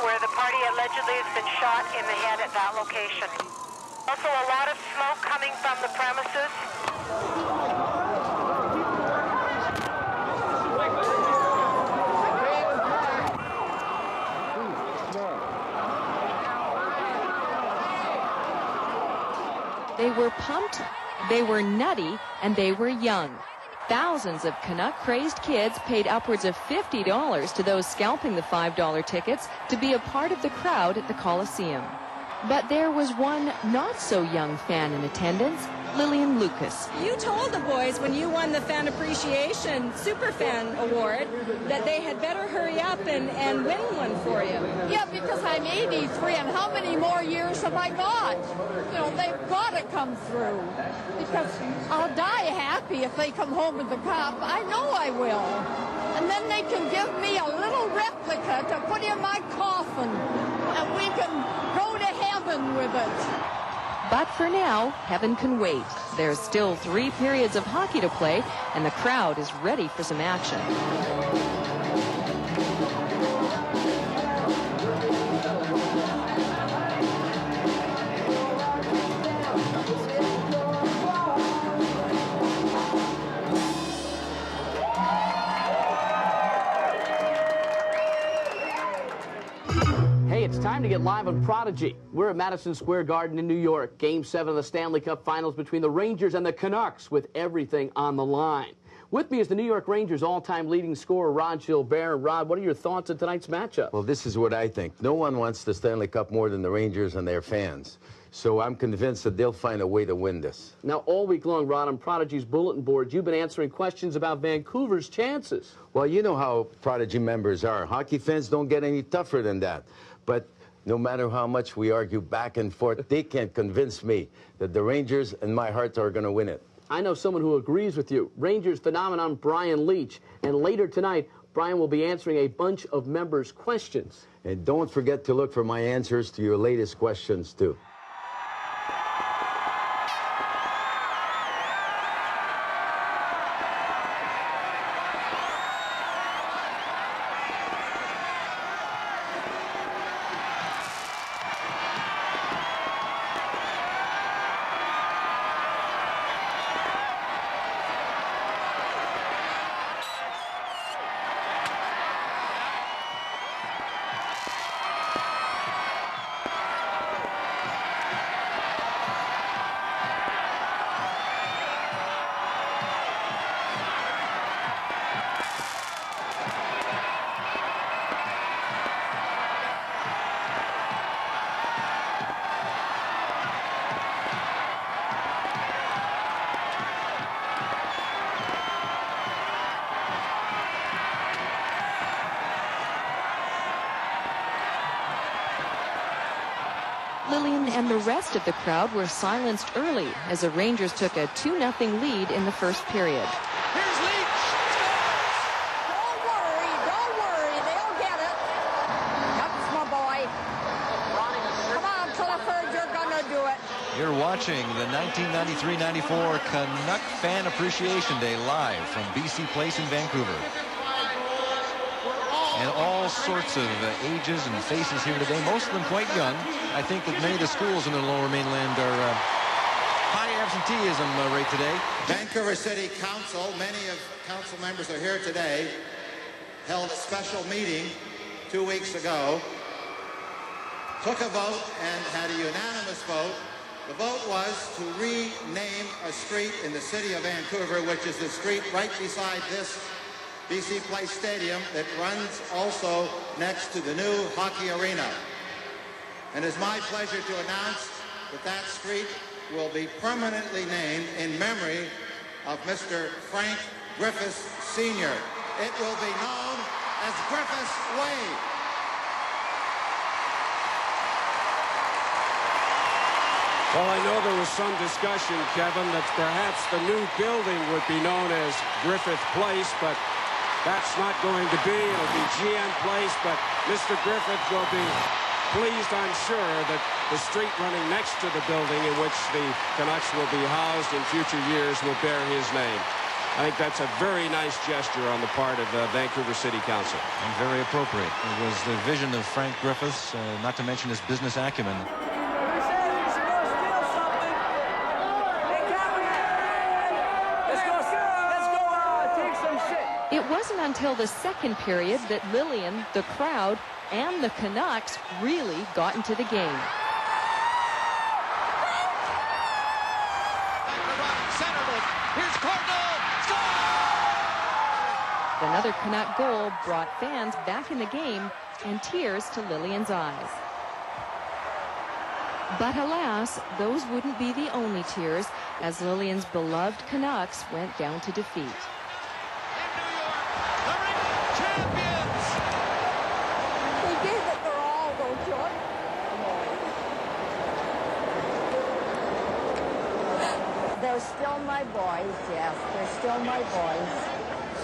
where the party allegedly has been shot in the head at that location. Also, a lot of smoke coming from the premises. They were pumped, they were nutty, and they were young. Thousands of Canuck-crazed kids paid upwards of $50 to those scalping the $5 tickets to be a part of the crowd at the Coliseum. But there was one not-so-young fan in attendance, Lillian Lucas. You told the boys when you won the Fan Appreciation Superfan Award that they had better hurry up and win one for you. Yeah, because I'm 83, and how many more years have I got? You know, they've got to come through. Because I'll die happy if they come home with the cup. I know I will. And then they can give me a little replica to put in my coffin, and we can go to heaven with it. But for now, heaven can wait. There's still 3 periods of hockey to play, and the crowd is ready for some action. It's time to get live on Prodigy. We're at Madison Square Garden in New York. Game 7 of the Stanley Cup Finals between the Rangers and the Canucks, with everything on the line. With me is the New York Rangers all-time leading scorer, Rod Gilbert. Rod, what are your thoughts on tonight's matchup? Well, this is what I think. No one wants the Stanley Cup more than the Rangers and their fans. So I'm convinced that they'll find a way to win this. Now, all week long, Rod, on Prodigy's bulletin board, you've been answering questions about Vancouver's chances. Well, you know how Prodigy members are. Hockey fans don't get any tougher than that. But no matter how much we argue back and forth, they can't convince me that the Rangers and my heart are going to win it. I know someone who agrees with you. Rangers phenomenon Brian Leach. And later tonight, Brian will be answering a bunch of members' questions. And don't forget to look for my answers to your latest questions, too. Lillian and the rest of the crowd were silenced early as the Rangers took a 2-0 lead in the first period. Here's Leach. Don't worry, they'll get it. That's my boy. Come on, Clifford, you're gonna do it. You're watching the 1993-94 Canuck Fan Appreciation Day live from BC Place in Vancouver. And all sorts of ages and faces here today, most of them quite young. I think that many of the schools in the Lower Mainland are high absenteeism rate today. Vancouver City Council, many of council members are here today, held a special meeting 2 weeks ago, took a vote and had a unanimous vote. The vote was to rename a street in the city of Vancouver, which is the street right beside this BC Place Stadium that runs also next to the new hockey arena. And it's my pleasure to announce that that street will be permanently named in memory of Mr. Frank Griffiths Sr. It will be known as Griffiths Way. Well, I know there was some discussion, Kevin, that perhaps the new building would be known as Griffith Place, but that's not going to be. It'll be GM Place, but Mr. Griffith will be pleased, I'm sure, that the street running next to the building in which the Canucks will be housed in future years will bear his name. I think that's a very nice gesture on the part of Vancouver City Council. And very appropriate. It was the vision of Frank Griffiths, not to mention his business acumen. It wasn't until the second period that Lillian, the crowd, and the Canucks really got into the game. Here's Cardinal. Another Canuck goal brought fans back in the game and tears to Lillian's eyes. But alas, those wouldn't be the only tears as Lillian's beloved Canucks went down to defeat. They gave it their all, though, John. They're still my boys, yes. They're still my boys.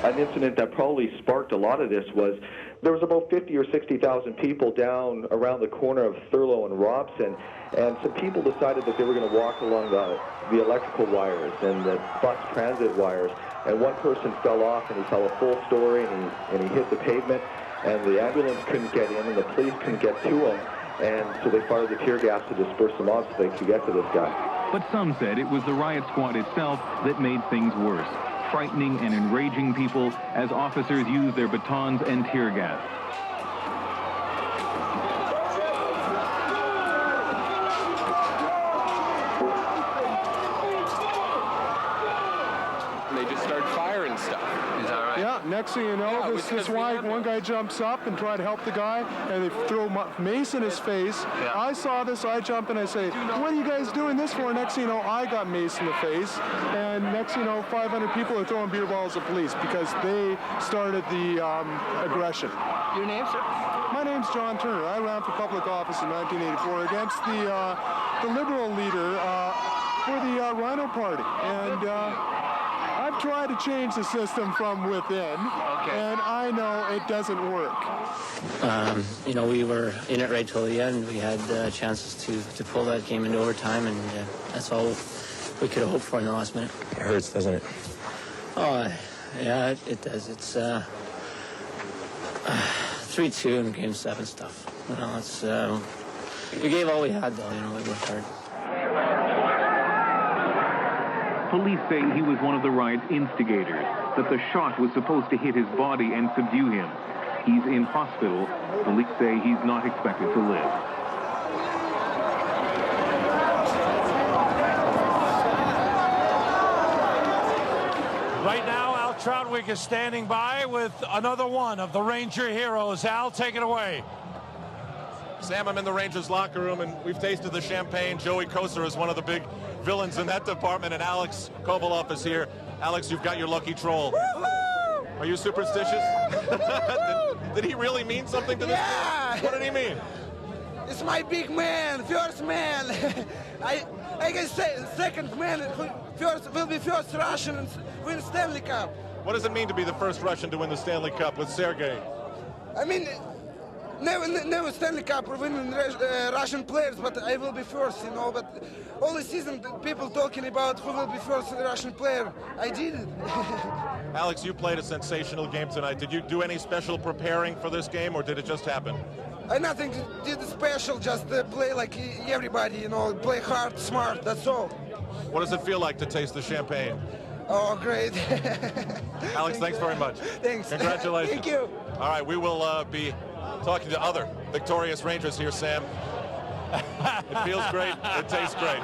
An incident that probably sparked a lot of this was there was about 50 or 60,000 people down around the corner of Thurlow and Robson, and some people decided that they were going to walk along the electrical wires and the bus transit wires, and one person fell off and he tell a full story and he hit the pavement, and the ambulance couldn't get in and the police couldn't get to him, and so they fired the tear gas to disperse them off so they could get to this guy. But some said it was the riot squad itself that made things worse, frightening and enraging people as officers used their batons and tear gas. They just started firing stuff. Is that right? Yeah, next thing you know, one guy jumps up and try to help the guy, and they throw mace in his face. Yeah. I saw this, I jump and I say, what are you guys doing this for? Next thing you know, I got mace in the face, and next thing you know, 500 people are throwing beer balls at police because they started the aggression. Your name, sir? My name's John Turner. I ran for public office in 1984 against the Liberal leader for the Rhino Party, and I've tried to change the system from within, and I know it doesn't work. You know, we were in it right till the end. We had chances to pull that game into overtime, and that's all we could have hoped for in the last minute. It hurts, doesn't it? Oh, yeah, it does. It's 3-2 in Game 7 stuff. You know, it's we gave all we had, though. You know, we worked hard. Police say he was one of the riot's instigators, that the shot was supposed to hit his body and subdue him. He's in hospital. Police say he's not expected to live. Right now, Al Troutwig is standing by with another one of the Ranger heroes. Al, take it away. Sam, I'm in the Rangers locker room, and we've tasted the champagne. Joey Kosar is one of the big villains in that department, and Alex Kovalov is here. Alex, you've got your lucky troll. Are you superstitious? did he really mean something to this? Yeah. What did he mean? It's my big man, first man. I can say second man, will be first Russian and win Stanley Cup. What does it mean to be the first Russian to win the Stanley Cup with Sergei? I mean, never Stanley Cup winning Russian players, but I will be first, you know. But all the season, people talking about who will be first Russian player. I did it. Alex, you played a sensational game tonight. Did you do any special preparing for this game, or did it just happen? I nothing did special, just play like everybody, you know, play hard, smart, that's all. What does it feel like to taste the champagne? Oh, great. Alex, thanks very much. Thanks. Congratulations. Thank you. All right, we will be talking to other victorious Rangers here, Sam. It feels great. It tastes great.